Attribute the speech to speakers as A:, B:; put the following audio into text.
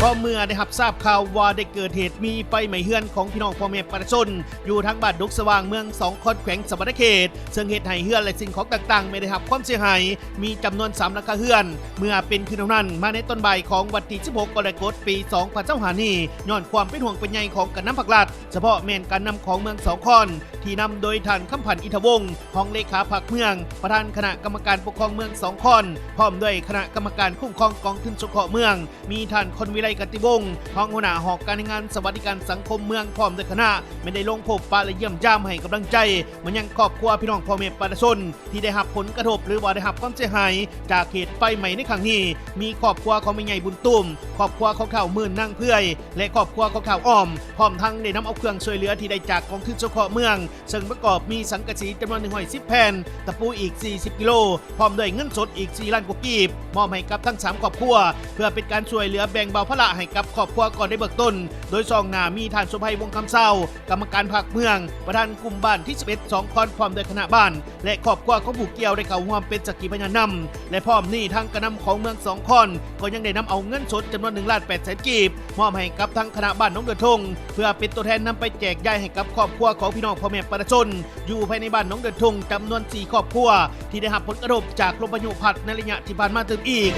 A: พอเมื่อได้รับทราบข่าวว่าได้เกิดเหตุมีไฟไหม้เฮือนของพี่น้องพ่อแม่ประชาชนอยู่ทั้งบ้านดกสว่างเมือง2 คอนแขวงสมณเขตซึ่งเหตุให้เฮือนและสิ่งของต่างๆไม่ได้รับความเสียหายมีจำนวน3หลังคาเฮือนเมื่อเป็นคืนนั้นมาในต้นบ่ายของวันที่16 กรกฎาคมปี2025นี้ย้อนความเป็นห่วงเป็นใยของการนำผักลัดเฉพาะแม่นการนำของเมือง2 คอนที่นำโดยท่านคำพันธ์อิทธวงศ์รองเลขาพรรคเมืองประธานคณะกรรมการปกครองเมือง2 คอนพร้อมด้วยคณะกรรมการคุ้มครองกองทุนสงเคราะห์เมืองมีท่านคนวิไลกติวงศ์รองหัวหน้าหอการงานสวัสดิการสังคมเมืองพร้อมด้วยคณะไม่ได้ลงพบปะและเยี่ยมยามให้กำลังใจมันยังครอบครัวพี่น้องพ่อแม่ประชาชนที่ได้รับผลกระทบหรือว่าได้รับความเสียหายจากเหตุไฟไหม้ในครั้งนี้มีครอบครัวของแม่ใหญ่บุญตุ้มครอบครัวของเฒ่ามื่นนางเพื่อยและครอบครัวของเฒ่าอ้อมพร้อมทั้งได้นำเอาเครื่องช่วยเหลือที่ได้จากกองทุนสงเคราะห์เมืองซึ่งประกอบมีสังกะสีจำนวน110 แผ่นตะปูอีก40 กิโลพร้อมด้วยเงินสดอีก4 ล้านกว่ากีบมอบให้กับทั้ง3 ครอบครัวเพื่อเป็นการช่วยเหลือแบ่งเบาภาระให้กับครอบครัวก่อนได้เบิกต้นโดยซองหน้ามีท่านสุภัยวงศ์คำเศร้ากรรมการพรรคเมืองประธานกลุ่มบ้านที่11 2 คอนพร้อมด้วยคณะบ้านและครอบครัวของผู้เกี่ยวได้เข้าร่วมเป็นสักขีพยานนำและพร้อมนี้ทางกระนำของเมือง2 คอนก็ยังได้นำเอาเงินสดจำนวน1,800,000 กีบมอบให้กับทั้งคณะบ้านน้องเดือดทงเพื่อเป็นตัวแทนนำไปแจกจ่ายให้กับครอบครัวของพี่น้องพ่อแม่ประชาชนอยู่ภายในบ้านน้องเดือดทงจำนวน4 ครอบครัวที่ได้รับผลกระทบจากลมพายุพัดในระยะที่ผ่านมาถึงอีก